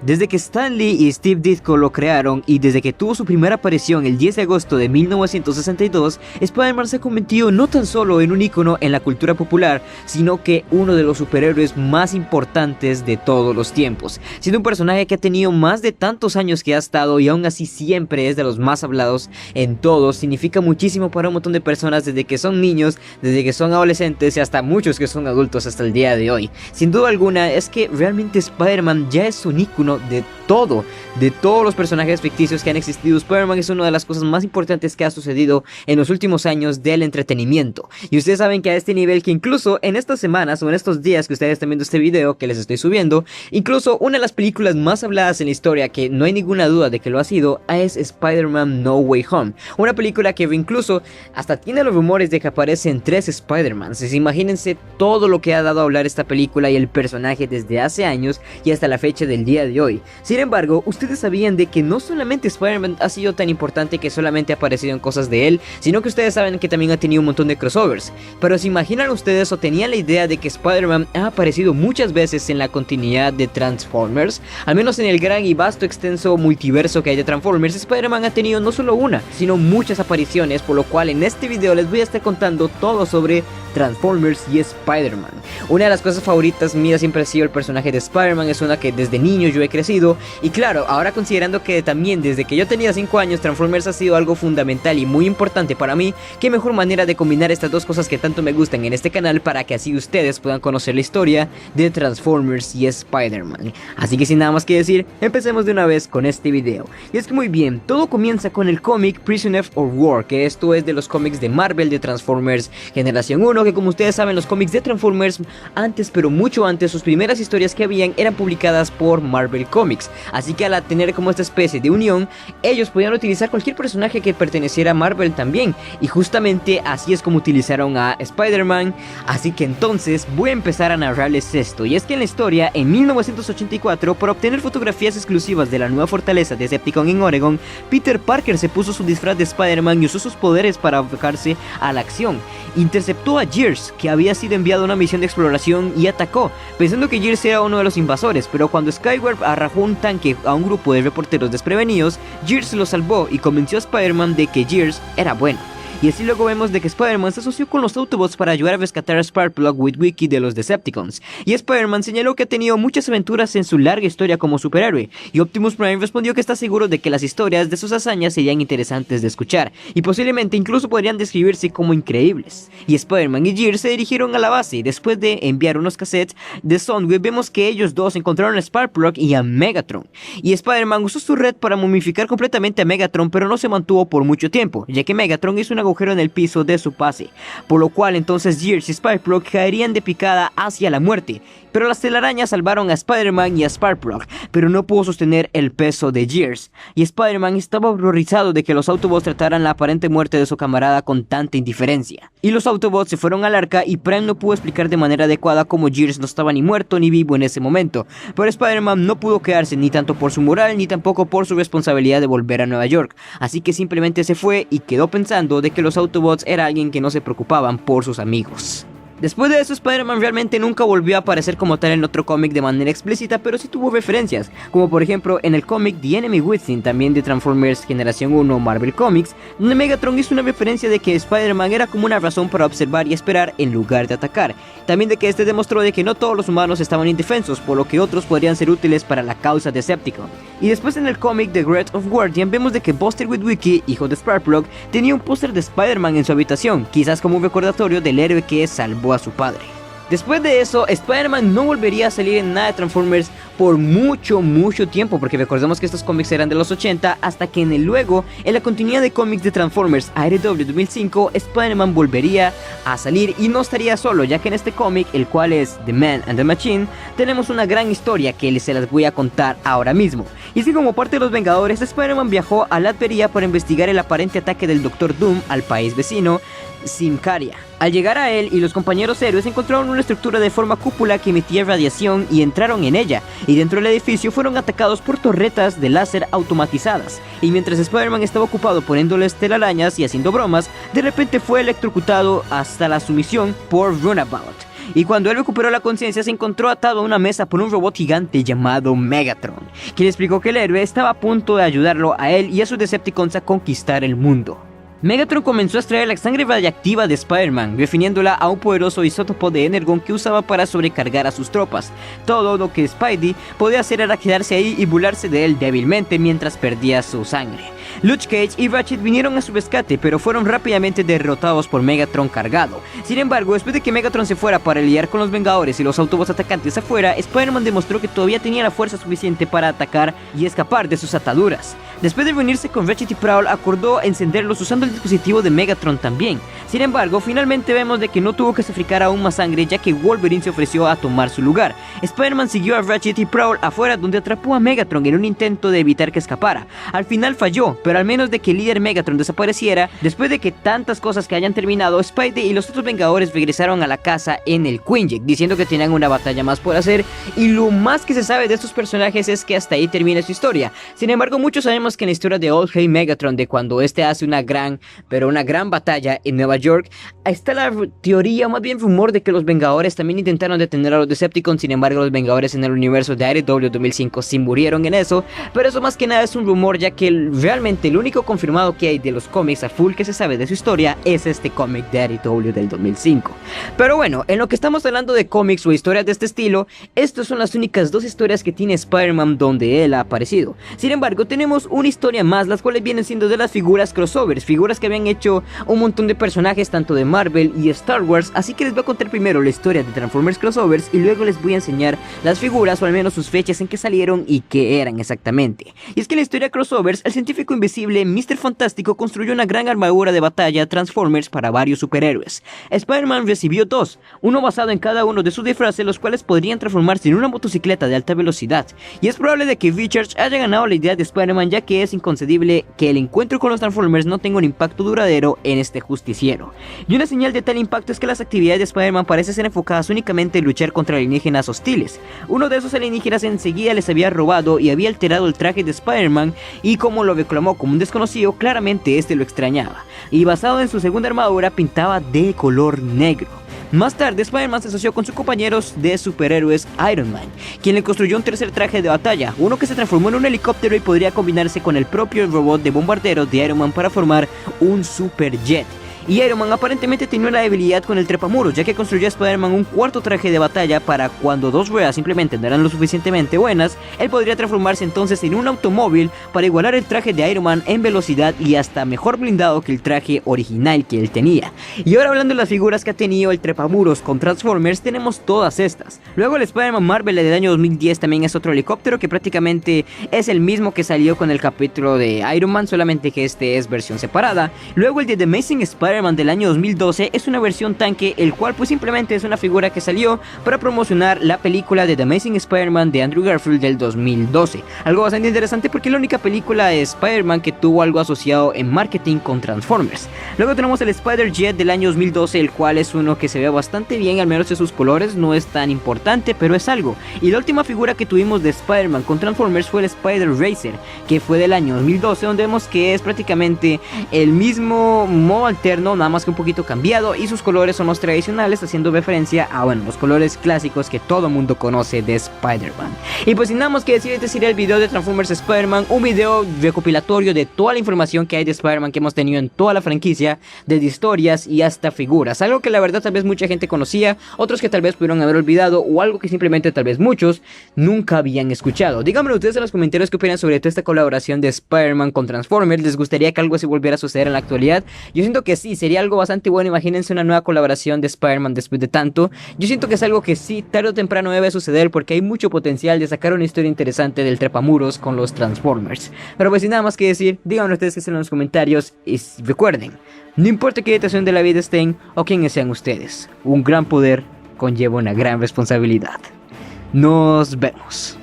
Desde que Stan Lee y Steve Ditko lo crearon y desde que tuvo su primera aparición el 10 de agosto de 1962, Spider-Man se ha convertido no tan solo en un ícono en la cultura popular, sino que uno de los superhéroes más importantes de todos los tiempos, siendo un personaje que ha tenido más de tantos años que ha estado y aún así siempre es de los más hablados en todos. Significa muchísimo para un montón de personas desde que son niños, desde que son adolescentes y hasta muchos que son adultos hasta el día de hoy. Sin duda alguna es que realmente Spider-Man ya es un ícono de todos los personajes ficticios que han existido. Spider-Man es una de las cosas más importantes que ha sucedido en los últimos años del entretenimiento. Y ustedes saben que a este nivel que incluso en estas semanas o en estos días que ustedes están viendo este video que les estoy subiendo, incluso una de las películas más habladas en la historia, que no hay ninguna duda de que lo ha sido, es Spider-Man No Way Home. Una película que incluso hasta tiene los rumores de que aparecen 3 Spider-Mans. Imagínense todo lo que ha dado a hablar esta película y el personaje desde hace años y hasta la fecha del día de hoy. Sin embargo, ustedes sabían de que no solamente Spider-Man ha sido tan importante que solamente ha aparecido en cosas de él, sino que ustedes saben que también ha tenido un montón de crossovers. Pero ¿se imaginan ustedes o tenían la idea de que Spider-Man ha aparecido muchas veces en la continuidad de Transformers? Al menos en el gran y vasto extenso multiverso que hay de Transformers, Spider-Man ha tenido no solo una, sino muchas apariciones, por lo cual en este video les voy a estar contando todo sobre Transformers y Spider-Man. Una de las cosas favoritas mías siempre ha sido el personaje de Spider-Man, es una que desde niño yo he crecido y claro, ahora considerando que también desde que yo tenía 5 años Transformers ha sido algo fundamental y muy importante para mí, qué mejor manera de combinar estas dos cosas que tanto me gustan en este canal para que así ustedes puedan conocer la historia de Transformers y Spider-Man. Así que sin nada más que decir, empecemos de una vez con este video. Y es que muy bien, todo comienza con el cómic Prisoner of War, que esto es de los cómics de Marvel de Transformers Generación 1, que como ustedes saben los cómics de Transformers antes, pero mucho antes, sus primeras historias que habían eran publicadas por Marvel Comics, así que al tener como esta especie de unión, ellos podían utilizar cualquier personaje que perteneciera a Marvel también, y justamente así es como utilizaron a Spider-Man. Así que entonces voy a empezar a narrarles esto, y es que en la historia, en 1984, para obtener fotografías exclusivas de la nueva fortaleza de Decepticon en Oregon, Peter Parker se puso su disfraz de Spider-Man y usó sus poderes para abocarse a la acción. Interceptó a Gears, que había sido enviado a una misión de exploración, y atacó, pensando que Gears era uno de los invasores, pero cuando Skywarp arrojó un tanque a un grupo de reporteros desprevenidos, Gears lo salvó y convenció a Spider-Man de que Gears era bueno. Y así luego vemos de que Spider-Man se asoció con los Autobots para ayudar a rescatar a Sparkplug Witwicky de los Decepticons. Y Spider-Man señaló que ha tenido muchas aventuras en su larga historia como superhéroe, y Optimus Prime respondió que está seguro de que las historias de sus hazañas serían interesantes de escuchar, y posiblemente incluso podrían describirse como increíbles. Y Spider-Man y Gears se dirigieron a la base, y después de enviar unos cassettes de Soundwave, vemos que ellos dos encontraron a Sparkplug y a Megatron. Y Spider-Man usó su red para momificar completamente a Megatron, pero no se mantuvo por mucho tiempo, ya que Megatron hizo una agujero en el piso de su base, por lo cual entonces Gears y Sparkplug caerían de picada hacia la muerte. Pero las telarañas salvaron a Spider-Man y a Sparkplug, pero no pudo sostener el peso de Gears, y Spider-Man estaba horrorizado de que los Autobots trataran la aparente muerte de su camarada con tanta indiferencia. Y los Autobots se fueron al arca y Prime no pudo explicar de manera adecuada cómo Gears no estaba ni muerto ni vivo en ese momento, pero Spider-Man no pudo quedarse ni tanto por su moral ni tampoco por su responsabilidad de volver a Nueva York, así que simplemente se fue y quedó pensando de que los Autobots era alguien que no se preocupaban por sus amigos. Después de eso, Spider-Man realmente nunca volvió a aparecer como tal en otro cómic de manera explícita, pero sí tuvo referencias, como por ejemplo en el cómic The Enemy Within, también de Transformers Generación 1 Marvel Comics, donde Megatron hizo una referencia de que Spider-Man era como una razón para observar y esperar en lugar de atacar. También de que este demostró de que no todos los humanos estaban indefensos, por lo que otros podrían ser útiles para la causa de Decepticon. Y después en el cómic The Great of Guardian vemos de que Buster Witwicky, hijo de Sparkplug, tenía un póster de Spider-Man en su habitación, quizás como un recordatorio del héroe que salvó a su padre. Después de eso, Spider-Man no volvería a salir en nada de Transformers por mucho tiempo, porque recordemos que estos cómics eran de los 80, hasta que luego, en la continuidad de cómics de Transformers ARW 2005, Spider-Man volvería a salir y no estaría solo, ya que en este cómic, el cual es The Man and the Machine, tenemos una gran historia que se las voy a contar ahora mismo. Y es que como parte de los Vengadores, Spider-Man viajó a Latveria para investigar el aparente ataque del Dr. Doom al país vecino, Symkaria. Al llegar a él y los compañeros héroes encontraron una estructura de forma cúpula que emitía radiación y entraron en ella, y dentro del edificio fueron atacados por torretas de láser automatizadas, y mientras Spider-Man estaba ocupado poniéndoles telarañas y haciendo bromas, de repente fue electrocutado hasta la sumisión por Runabout. y cuando él recuperó la conciencia se encontró atado a una mesa por un robot gigante llamado Megatron, quien le explicó que el héroe estaba a punto de ayudarlo a él y a sus Decepticons a conquistar el mundo. Megatron comenzó a extraer la sangre radiactiva de Spider-Man, refiriéndola a un poderoso isótopo de Energon que usaba para sobrecargar a sus tropas. Todo lo que Spidey podía hacer era quedarse ahí y burlarse de él débilmente mientras perdía su sangre. Luke Cage y Ratchet vinieron a su rescate, pero fueron rápidamente derrotados por Megatron cargado. Sin embargo, después de que Megatron se fuera para lidiar con los Vengadores y los autobots atacantes afuera, Spider-Man demostró que todavía tenía la fuerza suficiente para atacar y escapar de sus ataduras. Después de reunirse con Ratchet y Prowl, acordó encenderlos usando el dispositivo de Megatron también. Sin embargo, finalmente vemos de que no tuvo que sacrificar aún más sangre, ya que Wolverine se ofreció a tomar su lugar. Spider-Man siguió a Ratchet y Prowl afuera, donde atrapó a Megatron en un intento de evitar que escapara. Al final falló, pero al menos de que el líder Megatron desapareciera, después de que tantas cosas que hayan terminado, Spidey y los otros Vengadores regresaron a la casa en el Quinjet, diciendo que tenían una batalla más por hacer, y lo más que se sabe de estos personajes es que hasta ahí termina su historia. Sin embargo, muchos sabemos que en la historia de All Hail Megatron, de cuando este hace una gran batalla en Nueva York, está la teoría, o más bien rumor, de que los Vengadores también intentaron detener a los Decepticons. Sin embargo, los Vengadores en el universo de Daredevil 2005 sí murieron en eso, pero eso más que nada es un rumor, ya que realmente el único confirmado que hay de los cómics a full que se sabe de su historia es este cómic de Daredevil del 2005. Pero bueno, en lo que estamos hablando de cómics o historias de este estilo, estas son las únicas dos historias que tiene Spider-Man donde él ha aparecido. Sin embargo, tenemos una historia más, las cuales vienen siendo de las figuras crossovers, figuras que habían hecho un montón de personajes tanto de Marvel y Star Wars, así que les voy a contar primero la historia de Transformers crossovers y luego les voy a enseñar las figuras, o al menos sus fechas en que salieron y qué eran exactamente. Y es que en la historia crossovers, el científico invisible Mr. Fantástico construyó una gran armadura de batalla Transformers para varios superhéroes. Spider-Man recibió dos, uno basado en cada uno de sus disfraces, los cuales podrían transformarse en una motocicleta de alta velocidad, y es probable de que Richards haya ganado la idea de Spider-Man, ya que es inconcebible que el encuentro con los Transformers no tenga un impacto duradero en este justiciero. Y una señal de tal impacto es que las actividades de Spider-Man parecen ser enfocadas únicamente en luchar contra alienígenas hostiles. Uno de esos alienígenas enseguida les había robado y había alterado el traje de Spider-Man, y como lo reclamó como un desconocido, claramente este lo extrañaba, y basado en su segunda armadura pintaba de color negro. Más tarde, Spider-Man se asoció con sus compañeros de superhéroes Iron Man, quien le construyó un tercer traje de batalla, uno que se transformó en un helicóptero y podría combinarse con el propio robot de bombardero de Iron Man para formar un superjet. Y Iron Man aparentemente tenía una debilidad con el trepamuros, ya que construyó a Spider-Man un cuarto traje de batalla para cuando dos ruedas simplemente no eran lo suficientemente buenas, él podría transformarse entonces en un automóvil para igualar el traje de Iron Man en velocidad y hasta mejor blindado que el traje original que él tenía. Y ahora, hablando de las figuras que ha tenido el trepamuros con Transformers, tenemos todas estas. Luego el Spider-Man Marvel del año 2010 también es otro helicóptero que prácticamente es el mismo que salió con el capítulo de Iron Man, solamente que este es versión separada. Luego el de The Amazing Spider-Man del año 2012 es una versión tanque, el cual pues simplemente es una figura que salió para promocionar la película de The Amazing Spider-Man de Andrew Garfield del 2012. Algo bastante interesante porque es la única película de Spider-Man que tuvo algo asociado en marketing con Transformers. Luego tenemos el Spider-Jet del año 2012, el cual es uno que se ve bastante bien, al menos en sus colores, no es tan importante, pero es algo. Y la última figura que tuvimos de Spider-Man con Transformers fue el Spider-Racer, que fue del año 2012, donde vemos que es prácticamente el mismo modo alterno, nada más que un poquito cambiado, y sus colores son los tradicionales, haciendo referencia a, bueno, los colores clásicos que todo mundo conoce de Spider-Man. Y pues sin nada más que decir, este sería el video de Transformers Spider-Man, un video recopilatorio de toda la información que hay de Spider-Man que hemos tenido en toda la franquicia, desde historias y hasta figuras, algo que la verdad tal vez mucha gente conocía, otros que tal vez pudieron haber olvidado, o algo que simplemente tal vez muchos nunca habían escuchado. Díganmelo ustedes en los comentarios qué opinan sobre toda esta colaboración de Spider-Man con Transformers. ¿Les gustaría que algo así volviera a suceder en la actualidad? Yo siento que sí, sería algo bastante bueno. Imagínense una nueva colaboración de Spider-Man después de tanto. Yo siento que es algo que sí, tarde o temprano debe suceder, porque hay mucho potencial de sacar una historia interesante del trepamuros con los Transformers. Pero pues sin nada más que decir, díganme ustedes qué hacen en los comentarios, y recuerden, no importa qué situación de la vida estén o quiénes sean ustedes, un gran poder conlleva una gran responsabilidad. Nos vemos.